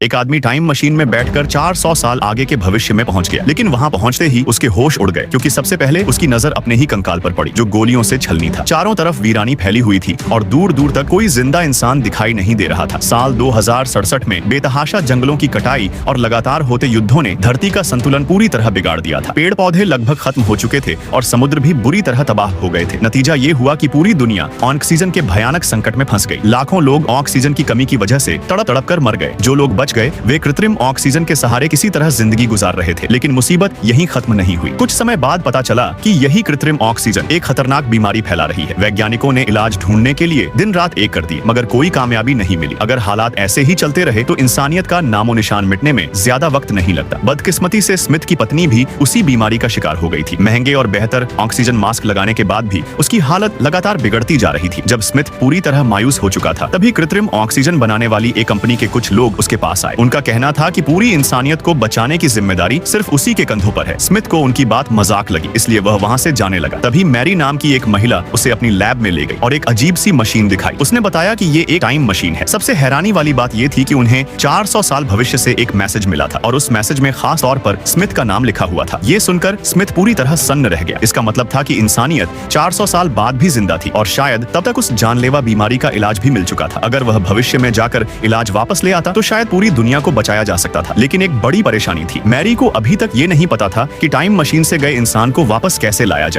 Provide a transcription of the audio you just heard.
एक आदमी time machine में बैठकर 400 साल आगे के भविष्य में पहुंच गया, लेकिन वहां पहुंचते ही उसके होश उड़ गए क्योंकि सबसे पहले उसकी नजर अपने ही कंकाल पर पड़ी जो गोलियों से छलनी था। चारों तरफ वीरानी फैली हुई थी और दूर दूर तक कोई जिंदा इंसान दिखाई नहीं दे रहा था। साल 2067 में बेतहाशा जंगलों की कटाई और लगातार होते युद्धों ने धरती का संतुलन पूरी तरह बिगाड़ दिया था। पेड़ पौधे लगभग खत्म हो चुके थे और समुद्र भी बुरी तरह तबाह हो गए थे। नतीजा ये हुआ कि पूरी दुनिया ऑक्सीजन के भयानक संकट में फंस गई। लाखों लोग ऑक्सीजन की कमी की वजह से तड़प तड़प कर मर गए। जो लोग बच गए वे कृत्रिम ऑक्सीजन के सहारे किसी तरह जिंदगी गुजार रहे थे। लेकिन मुसीबत यहीं खत्म नहीं हुई। कुछ समय बाद पता चला कि यही कृत्रिम ऑक्सीजन एक खतरनाक बीमारी फैला रही है। वैज्ञानिकों ने इलाज ढूंढने के लिए दिन रात एक कर दिए, मगर कोई कामयाबी नहीं मिली। अगर हालात ऐसे ही चलते रहे तो इंसानियत का नामो निशान मिटने में ज्यादा वक्त नहीं लगता। बदकिस्मती से स्मिथ की पत्नी भी उसी बीमारी का शिकार हो गई थी। महंगे और बेहतर ऑक्सीजन मास्क लगाने के बाद भी उसकी हालत लगातार बिगड़ती जा रही थी। जब स्मिथ पूरी तरह मायूस हो चुका था, तभी कृत्रिम ऑक्सीजन बनाने वाली एक कंपनी के कुछ लोग उसके पास आए। उनका कहना था कि पूरी इंसानियत को बचाने की जिम्मेदारी सिर्फ उसी के कंधों पर है। स्मिथ को उनकी बात मजाक लगी, इसलिए वह वहां से जाने लगा। तभी मैरी नाम की एक महिला उसे अपनी लैब में ले गई और एक अजीब सी मशीन दिखाई। उसने बताया कि ये एक टाइम मशीन है। सबसे हैरानी वाली बात ये थी कि उन्हें 400 साल भविष्य से एक मैसेज मिला था और उस मैसेज में खास तौर पर स्मिथ का नाम लिखा हुआ था। ये सुनकर स्मिथ पूरी तरह सन्न रह गया। इसका मतलब था कि इंसानियत 400 साल बाद भी जिंदा थी और शायद तब तक उस जानलेवा बीमारी का इलाज भी मिल चुका था। अगर वह भविष्य में जाकर इलाज वापस ले आता तो शायद पूरी दुनिया को बचाया जा सकता था। लेकिन एक बड़ी परेशानी थी। मैरी को अभी तक ये नहीं पता था कि टाइम मशीन से गए इंसान को वापस कैसे लाया जाए।